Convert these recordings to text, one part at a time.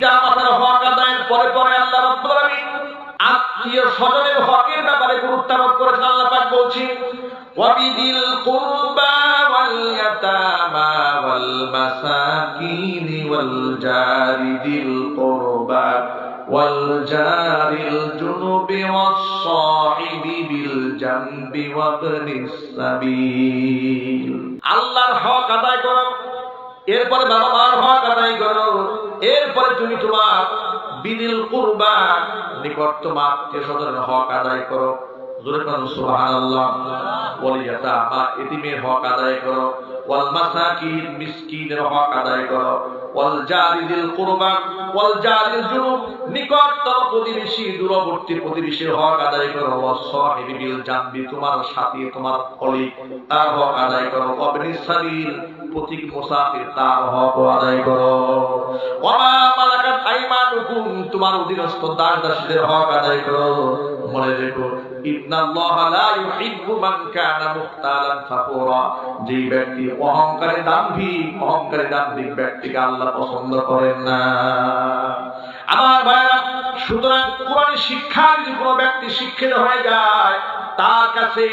কিয়ামতের হক আদায়ের পরে পরে আল্লাহ রাব্বুল আলামিন আত্মীয় স্বজনের হকের ব্যাপারে গুরুত্ব আরোপ করেছেন। আল্লাহ পাক বলছেন ওয়াবিদিল কুরবা ওয়াল ইয়াতামা ওয়াল মাসাকিন ওয়াল জারি দিল কুরবা ওয়াল জারিল জুনুবি ওয়াস সাহিবি বিল জামবি ওয়াবনিস সাবিল। আল্লাহর হক আদায় করো, এরপরে বাবা মার হক আদায় করো, এরপরে তুমি তোমার বিদিল কুরবা নিকটতম আত্মীয় স্বজনের হক আদায় করো। জোরে বলুন সুবহানাল্লাহ। ওয়াল ইয়াতামা এতিমের হক আদায় করো, ওয়াল মাসাকিন মিসকিনের হক আদায় করো, ওয়াল জারিল কুরবা ওয়াল জারিল জুনুব নিকটতম প্রতিবেশী দূরবর্তী প্রতিবেশীর হক আদায় করো, ওয়াস সাহিবি বিল জামবি তোমার সাথী তোমার কলিগ তার হক আদায় করো, ওয়াবনিস সাবিল পথিক মুসাফির তার হক আদায় করো, ওয়ামা মালাকাত আইমানুকুম তোমার অধীনস্থ দাস দাসীদের হক আদায় করো। মনে রেখো ইন্নাল্লাহা লা ইউহিব্বু মান কানা মুখতালান ফাখুরা, যে ব্যক্তি অহংকারী দাম্ভিক ব্যক্তিকে আল্লাহ পছন্দ করেন না। আমার ভাইরা, সুতরাং কোরআনের শিক্ষা যদি কোনো ব্যক্তি শিক্ষিত হয়ে যায় তার কাছে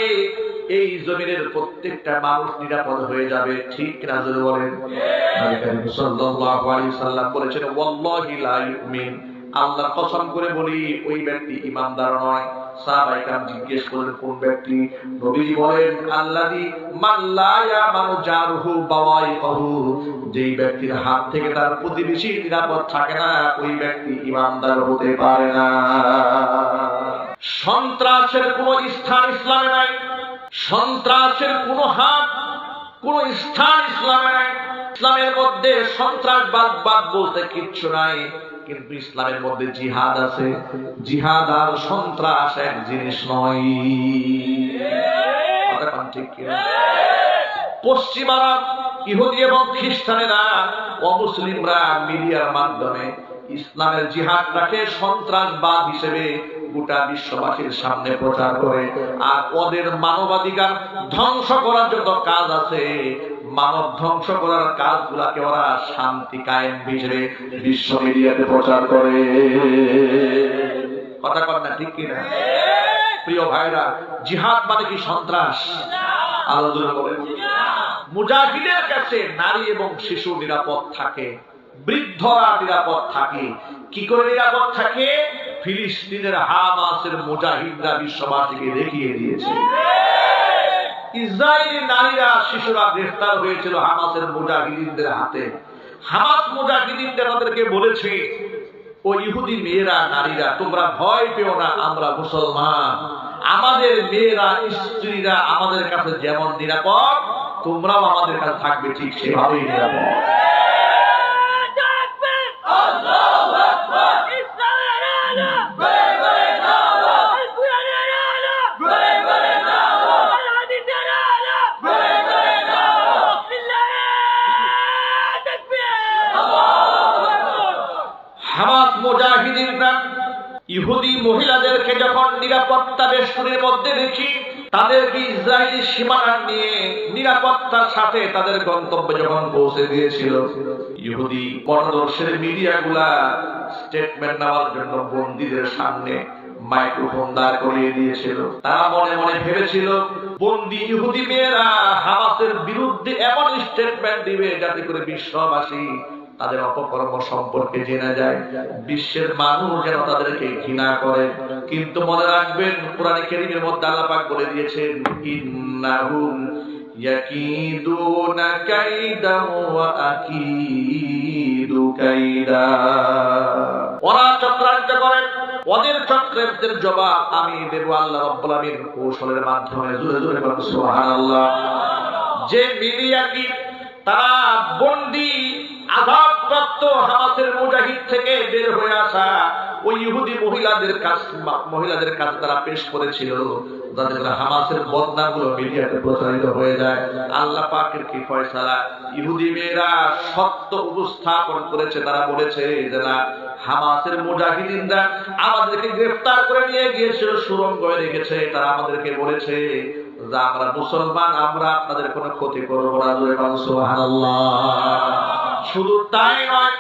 এই জমিনের প্রত্যেকটা মানুষ নিরাপদ হয়ে যাবে। ঠিক কিনা জোরে বলেন? নবী করিম সাল্লাল্লাহু আলাইহি সাল্লাম বলেছেন ওয়াল্লাহি লা ইউমিন, আল্লাহর কসম করে বলি ওই ব্যক্তি ঈমানদার নয়। সাহাবায়ে কেরাম জিজ্ঞেস করলেন কোন ব্যক্তি? নবী বলেন আল্লাযী মান লা ইয়ামানু জারহু বাওয়াইহু, যেই ব্যক্তির হাত থেকে তার প্রতিবেশী নিরাপদ থাকে না ওই ব্যক্তি ঈমানদার হতে পারে না। সন্ত্রাসের কোনো স্থান ইসলামে নাই, সন্ত্রাসের কোনো হাত কোনো স্থান ইসলামে নাই। ইসলামের মধ্যে সন্ত্রাসবাদ বলতে কিচ্ছু নাই, কিন্তু ইসলামের মধ্যে জিহাদ আছে। জিহাদ আর সন্ত্রাস এক জিনিস নয়। ঠিক কিনা? পশ্চিমারা ইহুদি এবং খ্রিস্টানেরা অমুসলিমরা মিডিয়ার মাধ্যমে ইসলামের জিহাদটাকে সন্ত্রাসবাদ হিসেবে গোটা বিশ্ববাসীর সামনে প্রচার করে, আর ওদের মানবাধিকার ধ্বংস করার যত কাজ আছে, মানব ধ্বংস করার কাজগুলাকে ওরা শান্তি কায়েম হিসেবে বিশ্ব মিডিয়াতে প্রচার করে। কথা কর না ঠিক কিনা? প্রিয় ভাইরা, জিহাদ মানে কি সন্ত্রাস? আলোচনা করেন। মুজাহিদের কাছে নারী এবং শিশু নিরাপদ থাকে, বৃদ্ধরা নিরাপদ থাকে। কি করে নিরাপদ থাকে? ফিলিস্তিনের হামাসের মুজাহিদরা বিশ্ববাসীকে দেখিয়ে দিয়েছে। ইসরায়েলি নারীরা শিশুরা গ্রেফতার হয়েছিল হামাসের মুজাহিদিনদের হাতে। হামাস মুজাহিদিনরা তাদেরকে বলেছে ও ইহুদি মেয়েরা নারীরা তোমরা ভয় পেও না, আমরা মুসলমান, আমাদের মেয়েরা স্ত্রীরা আমাদের কাছে যেমন নিরাপদ তোমরাও আমাদের কাছে থাকবে ঠিক সেভাবেই নিরাপদ। হামাস মুজাহিদিনরা ইহুদি মহিলাদেরকে যখন নিরাপত্তা বেষ্টনীর মধ্যে দেখি, তাদেরকে ইসরায়েলি সীমানা নিয়ে নিরাপত্তার সাথে তাদের গন্তব্যে যখন পৌঁছে দিয়েছিল, ইহুদি পরদর্শের মিডিয়াগুলা স্টেটমেন্ট নেওয়ার জন্য বন্দীদের সামনে মাইক্রোফোন দাঁড় করিয়ে দিয়েছিল। তারা মনে মনে ভেবেছিল বন্দী ইহুদি মেয়েরা হামাসের বিরুদ্ধে এমন স্টেটমেন্ট দিবে যাতে করে বিশ্ববাসী তাদের অপকর্ম সম্পর্কে জেনে যায়, বিশ্বের মানুষ যেন তাদেরকে ঘৃণা করে। কিন্তু মনে রাখবেন কোরআনে কারীমের মধ্যে আল্লাহ পাক বলে দিয়েছেন ইন্নাহুম ইয়াকিদুনা কাইদা ওয়া আকিদু কাইদা, ওরা চক্রান্ত করে, ওদের চক্রান্তের জবাব আমি দেব আল্লাহ রাব্বুল আলামিন কৌশলের মাধ্যমে। জোরে জোরে বলুন সুবহানাল্লাহ। যে মিলিয়াকি তারা বন্দী আযাবপ্রাপ্ত হামাসের মুজাহিদ থেকে বের হয়ে আসা ওই ইহুদি মহিলাদের কাছে তারা পেশ করেছিল, যাতে হামাসের বদনামগুলো মিডিয়াতে প্রচারিত হয়ে যায়। আল্লাহ পাকের কি ফয়সালা, ইহুদি মেয়েরা সত্য উপস্থাপন করেছে। তারা বলেছে যে না, হামাসের মুজাহিদিনরা আমাদেরকে গ্রেফতার করে নিয়ে গিয়েছিল, সুরঙ্গে রেখেছে। তারা আমাদেরকে বলেছে যে আমরা মুসলমান, আমরা আপনাদের কোনো ক্ষতি করবো না। সুবহানাল্লাহ। শুধু তাই নয়,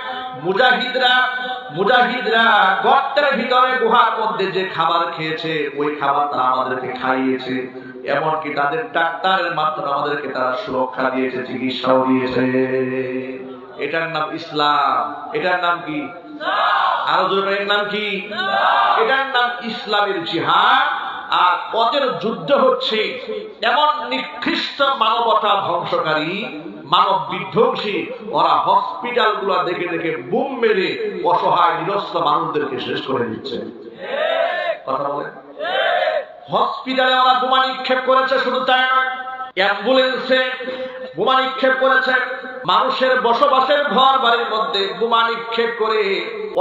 মুজাহিদরা গর্তের ভিতরে গুহার মধ্যে যে খাবার খেয়েছে ওই খাবারটা আমাদেরকে খাইয়েছে, এমনকি তাদের ডাক্তারের মাধ্যমে আমাদেরকে তারা সুরক্ষা দিয়েছে, চিকিৎসাও দিয়েছে। এটার নাম ইসলাম। এটার নাম কি? আরো জোরে, এর নাম কি? এটার নাম ইসলামের জিহাদ। আর ওদের যুদ্ধ হচ্ছে এমন নিকৃষ্ট মানবতা ধ্বংসকারী, মানব বিধ্বংসী। ওরা হসপিটাল গুলা দেখে দেখে বুম মেরে অসহায় নিরস্ত্র মানুষদেরকে শেষ করে দিচ্ছে। কথা বলে, হসপিটালে ওরা বোমা নিক্ষেপ করেছে। শুধু তাই নয়, অ্যাম্বুলেন্সে বোমা নিক্ষেপ করেছে, মানুষের বসবাসের ঘর বাড়ির মধ্যে বোমা নিক্ষেপ করে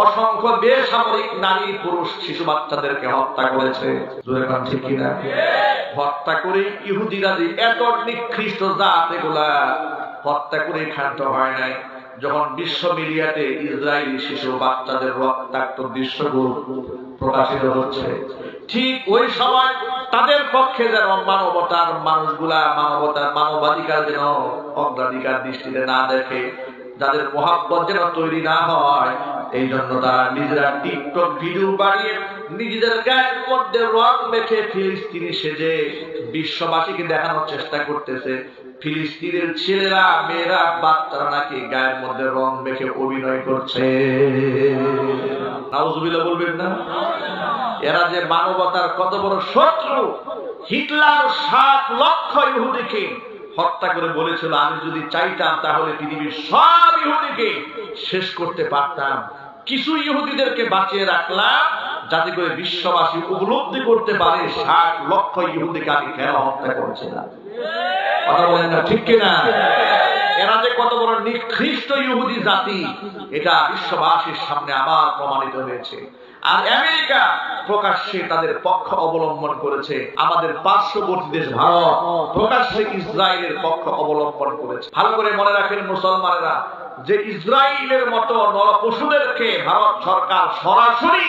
অসংখ্য বেসামরিক নারী, পুরুষ, শিশু, বাচ্চাদেরকে হত্যা করেছে। ঠিক কিনা? হত্যা করে ইহুদিরা যে এত নিকৃষ্ট জাত, এগুলা হত্যা করে ক্ষান্ত হয় নাই। যখন বিশ্ব মিডিয়াতে ইসরায়েলি শিশু বাচ্চাদের রক্তাক্ত দৃশ্যগুলো প্রকাশিত হচ্ছে, ঠিক ওই সময় তাদের পক্ষে যেন মানবতার মানুষগুলা, মানবাধিকার যেন অগ্রাধিকার দৃষ্টিতে না দেখে, যাদের মহাব্বত যেন তৈরি না হয়, এই জন্য তারা নিজেরা টিকটক ভিডিও বানিয়ে নিজেদের গায়ের মধ্যে রং মেখে ফিলিস্তিনি সেজে বিশ্ববাসীকে দেখানোর চেষ্টা করতেছে ফিলিস্তিনের ছেলেরা, মেয়েরা, বাচ্চারা নাকি গায়ের মধ্যে রং মেখে অভিনয় করছে। নাউজুবিল্লাহ বলবেন না? এরা যে মানবতার কত বড় শত্রু! হিটলার 7 লক্ষ ইহুদিকে হত্যা করে বলেছিল, আমি যদি চাইতাম তাহলে পৃথিবীর সব ইহুদিকে শেষ করতে পারতাম। কিছু ইহুদিদেরকে বাঁচিয়ে রাখলাম যাতে করে বিশ্ববাসী উপলব্ধি করতে পারে 7 লক্ষ ইহুদিকে আমি কেন হত্যা করেছিলাম। কথা বলেন না, ঠিক কিনা? এরা যে কত বড় নিকৃষ্ট ইহুদি জাতি, এটা বিশ্ববাসীর সামনে আবার প্রমাণিত হয়েছে। আর আমেরিকা প্রকাশ্যে তাদের পক্ষ অবলম্বন করেছে। আমাদের পার্শ্ববর্তী দেশ ভারত প্রকাশ্যে ইসরায়েলের পক্ষ অবলম্বন করেছে। ভালো করে মনে রাখেন মুসলমানেরা, যে ইসরায়েলের মতো নরপশুদেরকে ভারত সরকার সরাসরি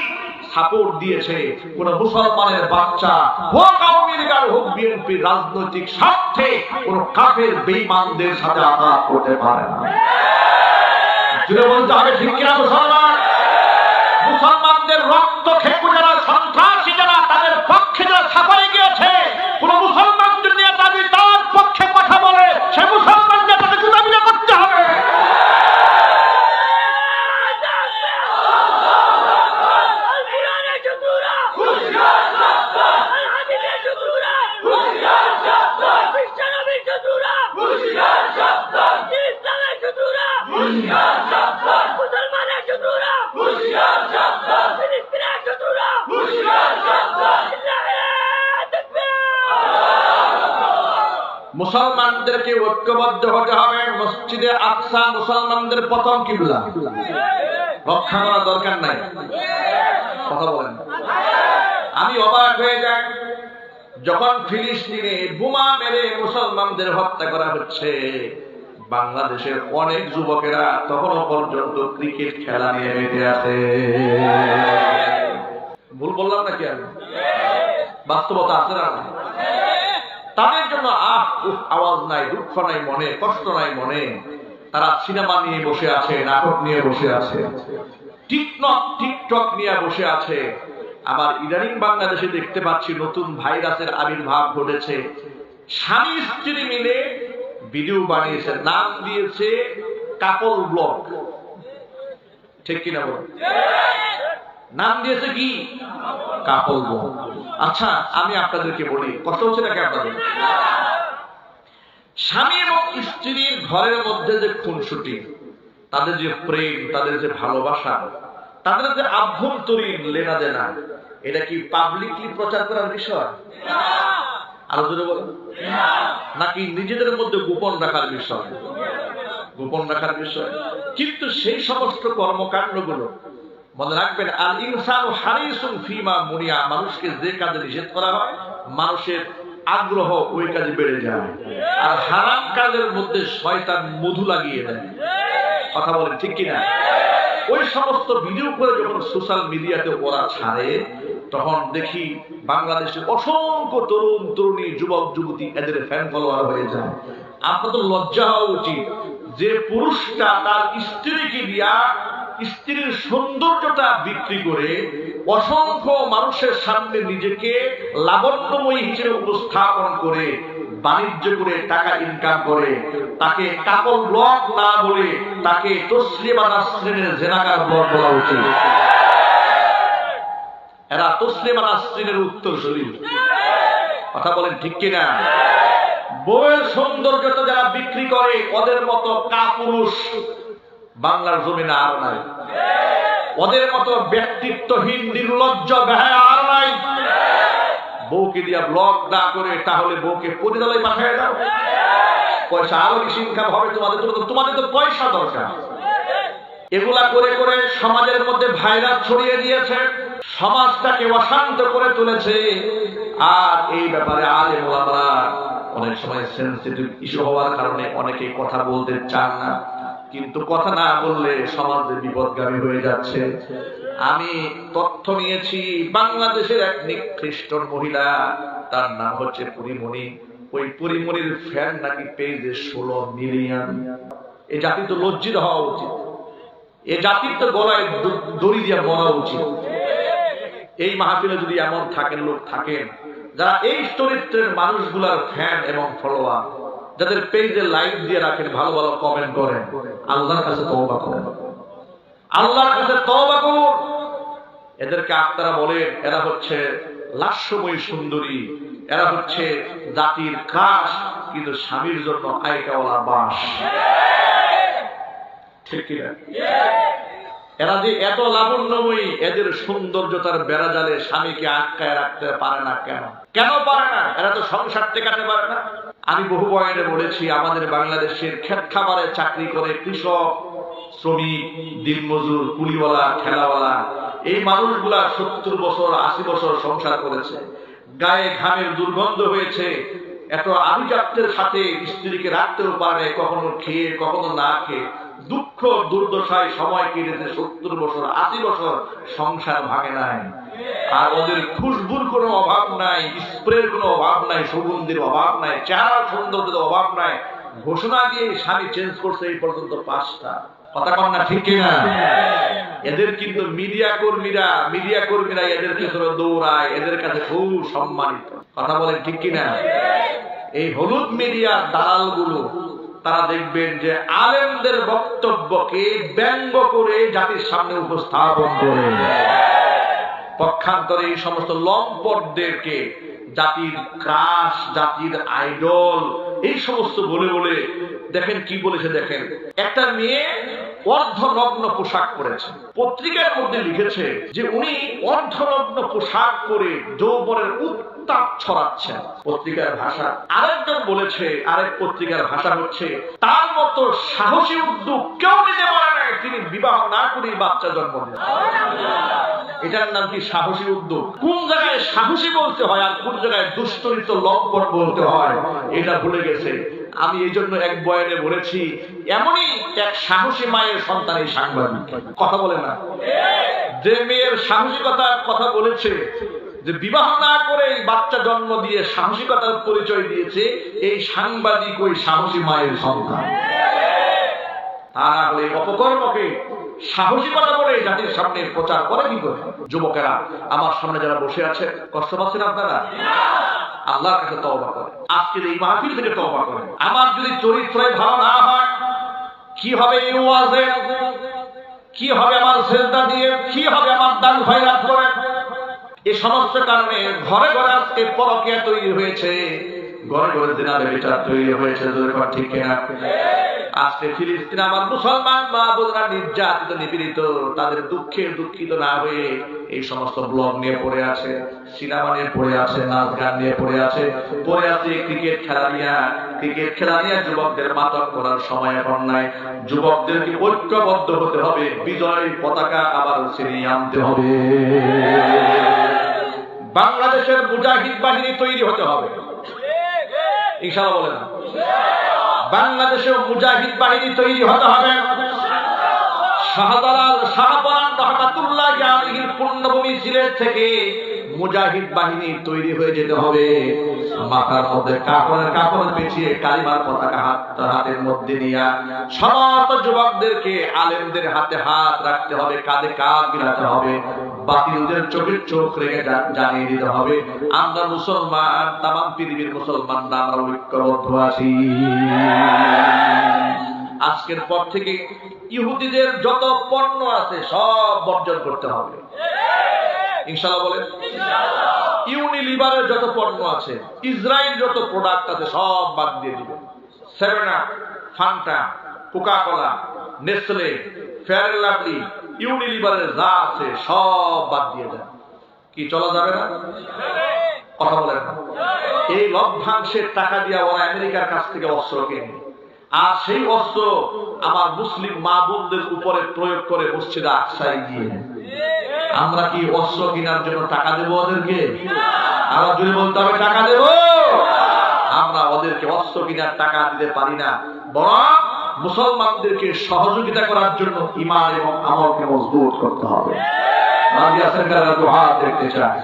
সাপোর্ট দিয়েছে, কোন মুসলমানের বাচ্চা হোক আওয়ামী লীগের হোক বিএনপির রাজনৈতিক স্বার্থে কোন কাফের বেঈমানদের সাথে আঘাত করতে পারে না। জুড়ে বলতে হবে, ঠিক কিনা মুসলমান? মুসলমানদের রক্ত খেকু যারা সন্ত্রাসী, যারা তাদের পক্ষে যারা ছাপাই গিয়েছে, কোন মুসলমান যদি দাবি তার পক্ষে কথা বলে, সে মুসলমানদের তাকে জুতাবিনা করতে হবে। মুসলমানদেরকে ঐক্যবদ্ধ হতে হবে। মসজিদে আকসা মুসলমানদের প্রথম কিবলা, রক্ষা করা দরকার নাই। কথা বলেন। আমি অবাক হয়ে যাই যখন ফিলিস্তিনে বোমা মেরে মুসলমানদের হত্যা করা হচ্ছে, বাংলাদেশের অনেক যুবকেরা তখনও পর্যন্ত ক্রিকেট খেলা নিয়ে মেতে আছে। ভুল বললাম নাকি? আমি বাস্তবতা আছে না? তাদের জন্য আওয়াজ নাই, দুঃখ নাই মনে, কষ্ট নাই মনে। তারা সিনেমা নিয়ে বসে আছে, নাটক নিয়ে বসে আছে, টিকটক নিয়ে বসে আছে। আবার ইদানিং বাংলাদেশে দেখতে পাচ্ছি নতুন ভাইরাসের আবির্ভাব ঘটেছে। স্বামী স্ত্রী মিলে ভিডিও বানিয়েছে, নাম দিয়েছে কাপল ব্লগ। ঠিক কিনা বল? নাম দিয়েছে কি? কাপল ব্লগ। আচ্ছা, আমি আপনাদেরকে বলি, কষ্ট হচ্ছে নাকি আপনাদের? স্বামী এবং স্ত্রীর ঘরের মধ্যে যে খুনসুটি, তাদের যে প্রেম, তাদের যে ভালোবাসা, তাদের যে আভ্যন্তরীণ লেনা দেনা, এটা কি পাবলিকলি প্রচার করার বিষয়? আরো জোরে বলেন। নাকি নিজেদের মধ্যে গোপন রাখার বিষয়? গোপন রাখার বিষয়। কিন্তু সেই সমস্ত কর্মকাণ্ডগুলো মনে রাখবেন, আল ইনসানু হারিসুন ফিমা মুনিয়া, মানুষকে যে কাজে নিষেধ করা হয় মানুষের আগ্রহ ওই কাজে বেড়ে যায়। আর হারাম কাজের মধ্যে শয়তান মধু লাগিয়ে দেয়। কথা বলেন, ঠিক কিনা? ওই সমস্ত ভিডিও করে যখন সোশ্যাল মিডিয়াতে ওরা ছাড়ে, তখন দেখি বাংলাদেশের অসংখ্য তরুণ তরুণী যুবক যুবতী এদের ফ্যান ফলোয়ার হয়ে যায়। আপনার তো লজ্জা হওয়া উচিত যে পুরুষটা তার স্ত্রীকে দিয়া স্ত্রীর সৌন্দর্যটা বিক্রি করে অসংখ্য মানুষের সামনে নিজেকে লাবণ্যময়ী হিসেবে উপস্থাপন করে বাণিজ্য করে টাকা ইনকাম করে, তাকে কাপড় ব্লক না বলে তাকে তসলিমা নাসরিনের জেনাকার ব্লক বলা উচিত। এরা তসলিমা নাসরিনের উত্তরসূরি। কথা বলেন ঠিক কিনা? বউয়ের সৌন্দর্যতা যারা বিক্রি করে ওদের মতো কাপুরুষ বাংলার জমিনে আর নাই। ওদের মতো ব্যক্তিত্বহীন নির্লজ্জ বেহায়া আর নাই। বউকে দিয়া ব্লক না করে তাহলে বউকে পরিচালনায় পাঠিয়ে দাও, পয়সা আরো বেশি ইনকাম হবে তোমাদের তো পয়সা দরকার। এগুলা করে করে সমাজের মধ্যে ভাইরাস ছড়িয়ে দিয়েছে, সমাজটাকে অশান্ত করে তুলেছে। আর এই ব্যাপারে আলেম ওলামারা অনেক সময় সেনসিটিভ ইস্যু হওয়ার কারণে অনেকে কথা বলতে চান না, কিন্তু কথা না বললে সমাজে বিপদগামী হয়ে যাচ্ছে। আমি তথ্য নিয়েছি বাংলাদেশের এক নিকৃষ্ট মহিলা, তার নাম হচ্ছে পরিমণি। ওই পরিমণির ফ্যান নাকি পেজে 16 মিলিয়ন। এই জাতি তো লজ্জিত হওয়া উচিত, এ জাতির তো গলায় দড়ি দিয়ে মরা উচিত। এই মাহফিলে যদি এমন থাকেন লোক থাকেন যারা এই চরিত্রের মানুষগুলার ফ্যান এবং ফলোয়ার, যাদের পেজে লাইক দিয়ে রাখেন, ভালো ভালো কমেন্ট করেন, আল্লাহর কাছে তওবা করেন, আল্লাহর কাছে তওবা করুন। এদেরকে আপনারা বলেন এরা হচ্ছে লাস্যময়ী সুন্দরী, এরা হচ্ছে জাতির ক্রাশ, কিন্তু স্বামীর জন্য আয়কাওয়ালা বাস। ঠিক কিনা? এরা যে এত লাবণ্যময়ী, এদের সৌন্দর্যতার বেড়া জালে স্বামীকে আটকায় রাখতে পারে না। কেন কেন পারে না? এরা তো সংসার টেকাতে পারে না। আমি বহু বয়ানে বলেছি, আমাদের বাংলাদেশের ক্ষেত খামারে চাকরি করে কৃষক, শ্রমিক, দিনমজুর, কুলিওয়ালা, ঠেলাওয়ালা, এই মানুষগুলা 70 বছর 80 বছর সংসার করেছে, গায়ে ঘামের দুর্গন্ধ হয়েছে, এত আভিজাত্যের সাথে স্ত্রীকে রাখতেও পারে, কখনো খেয়ে কখনো না খেয়ে দুঃখ দুর্দশায় সময় কেটেছে 70 বছর 80 বছর, সংসার ভাঙে নাই। আর ওদের খুশবুর কোনো অভাব নাই, স্প্রের কোনো অভাব নাই, সুগন্ধির অভাব নাই, চেহারা সৌন্দর্যের অভাব নাই। ঘোষণা দিয়ে স্বামী চেঞ্জ করছে এই পর্যন্ত 5টা। কথা কন না ঠিক কিনা? এদের কিন্তু মিডিয়া কর্মীরা এদের পেছনে দৌড়ায়, এদের কাছে খুব সম্মানিত। কথা বলেন ঠিক কিনা? এই হলুদ মিডিয়া দালালগুলো তারা দেখবেন যে আলেমদের বক্তব্যকে ব্যঙ্গ করে জাতির সামনে উপস্থাপন করে, পক্ষান্তরে এই সমস্ত লম্পটদেরকে জাতির ক্রাশ, জাতির আইডল, এই সমস্ত বলে বলে দেখেন কি বলেছে। দেখেন একটা মেয়ে অর্ধনগ্ন পোশাক পরেছে, পত্রিকার মধ্যে লিখেছে যে উনি অর্ধনগ্ন পোশাক পরে যৌবনের উত্তাপ ছড়াচ্ছেন, পত্রিকার ভাষা। আরেকজন বলেছে, আরেক পত্রিকার ভাষা হচ্ছে, তার মতো সাহসী উদ্যোগ কেউ নিতে পারে না, তিনি বিবাহ না করে বাচ্চা জন্ম দেন। এটার নাম কি সাহসী উদ্যোগ? কোন জায়গায় সাহসী বলতে হয় আর কোন জায়গায় দুশ্চরিত্র লম্পট বলতে হয় এটা ভুলে গেছে। আমি এই জন্য এক বয়ানে বলেছি, এমনই এক সাহসী মায়ের সন্তান এই সাংবাদিক। কথা বলে না? যে মেয়ের সাহসিকতার কথা বলেছে, যে বিবাহ না করে বাচ্চা জন্ম দিয়ে সাহসিকতার পরিচয় দিয়েছে, এই সাংবাদিক ওই সাহসী মায়ের সন্তান। তাহলে অপকর্মকে সাহসিকতা বলে জাতির সামনে প্রচার করে কি করে? যুবকেরা আমার সামনে যারা বসে আছে, কষ্ট পাচ্ছেন আপনারা? আল্লাহর কাছে তওবা করেন, আজকের এই মাহফিল থেকে তওবা করেন। আমার যদি চরিত্রই ভালো না হয়, কি হবে এই ওয়াজে, কি হবে আমার সেজদা দিয়ে, কি হবে আমার দান খয়রাত করে? এই সমস্ত কারণে ঘরে ঘরে আজকে পরকীয়া তৈরি হয়েছে, ঘরে ঘরে জিনার বিচার তৈরি হয়েছে। ঠিক কিনা? আজকে ফিলিস্তিন আমার মুসলমান মা বোনেরা নির্যাতিত, নিপীড়িত, তাদের দুঃখে দুঃখিত না হয়ে এই সমস্ত ব্লগ নিয়ে পড়ে আছে, সিনেমা নিয়ে পড়ে আছে, নাচ গান নিয়ে পড়ে আছে, ক্রিকেট খেলা নিয়ে যুবকদের মাতম করার সময় এখন নাই। যুবকদেরকে ঐক্যবদ্ধ হতে হবে, বিজয় পতাকা আবার ছিনিয়ে আনতে হবে। বাংলাদেশের মুজাহিদ বাহিনী তৈরি হতে হবে, ইনশাআল্লাহ বলেন। বাংলাদেশে মুজাহিদ বাহিনী তৈরি হতে হবে। শাহজালাল শাহপরান রহমাতুল্লাহি আলাইহির পুণ্যভূমি সিলেট থেকে মুজাহিদ বাহিনী তৈরি হয়ে যেতে হবে। মাথার মধ্যে কাপড় পেঁচিয়ে কালিমার পতাকা হাতের মধ্যে নিয়ে সমস্ত যুবকদেরকে আলেমদের হাতে হাত রাখতে হবে, কাঁধে কাঁধ মিলাতে হবে, বাতিলদের চোখের চোখ রেখে জানিয়ে দিতে হবে আমরা মুসলমান, তামাম পৃথিবীর মুসলমানরা আমরা ঐক্যবদ্ধ আছি। আজকের পর থেকে ইহুদিদের যত পণ্য আছে সব বর্জন করতে হবে ইনশাআল্লাহ। বলেন ইউনিলিভারের যত পণ্য আছে, ইসরায়েল যত প্রোডাক্ট আছে সব বাদ দিয়ে দিবেন। 7 up, Fanta, Coca Cola, Nestle, Fair and Lovely, ইউনিলিভারের যা আছে সব বাদ দিয়ে দেন। কি চলা যাবে না? কথা বলেন না। এই লভ্যাংশের টাকা দিয়ে ওরা আমেরিকার কাছ থেকে অস্ত্র কেনে, আর সেই অস্ত্র আমার মুসলিম মা বোনদের উপরে প্রয়োগ করে মসজিদে আকসায় গিয়ে আমরা কি অস্ত্র কেনার জন্য টাকা দেবো ওদেরকে? আবার যদি বলতে হবে টাকা দেব, আমরা ওদেরকে অস্ত্র কেনার টাকা দিতে পারি না, বরং মুসলমানদেরকে সহযোগিতা করার জন্য ঈমান এবং আমলকে মজবুত করতে হবে। রাজি আছেন কারা? হাত দেখতে চাই।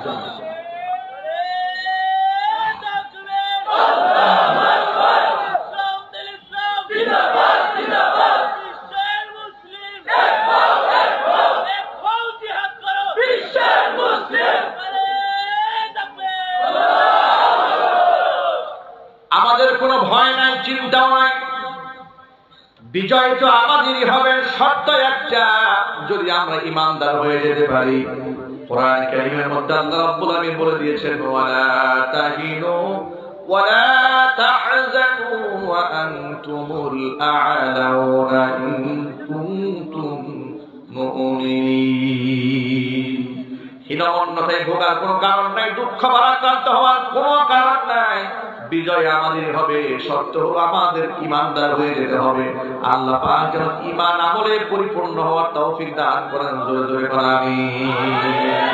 আমাদের কোনো ভয় নাই, চিন্তাও নাই, বিজয় তো আমাদেরই হবে। শর্ত একটা, যদি আমরা ঈমানদার হয়ে যেতে পারি। কোরআন কারীমের মধ্যে আল্লাহ রাব্বুল আলামিন বলে দিয়েছেন, ওয়ালা তাহিনু ওয়ালা তাহজানু ওয়া আনতুমুল আ'লাউনা ইন কুনতুম মুমিনিন। হীনমন্যতায় ভোগার কোনো কারণ নাই, দুঃখ ভারাক্রান্ত হওয়ার কোনো কারণ নাই। বিজয় আমাদের হবে, শর্ত হলো আমাদের ঈমানদার হয়ে যেতে হবে। আল্লাহ পাক যেন ঈমান আমলে পরিপূর্ণ হওয়ার তৌফিক দান করেন। জোরে জোরে বলেন আমিন।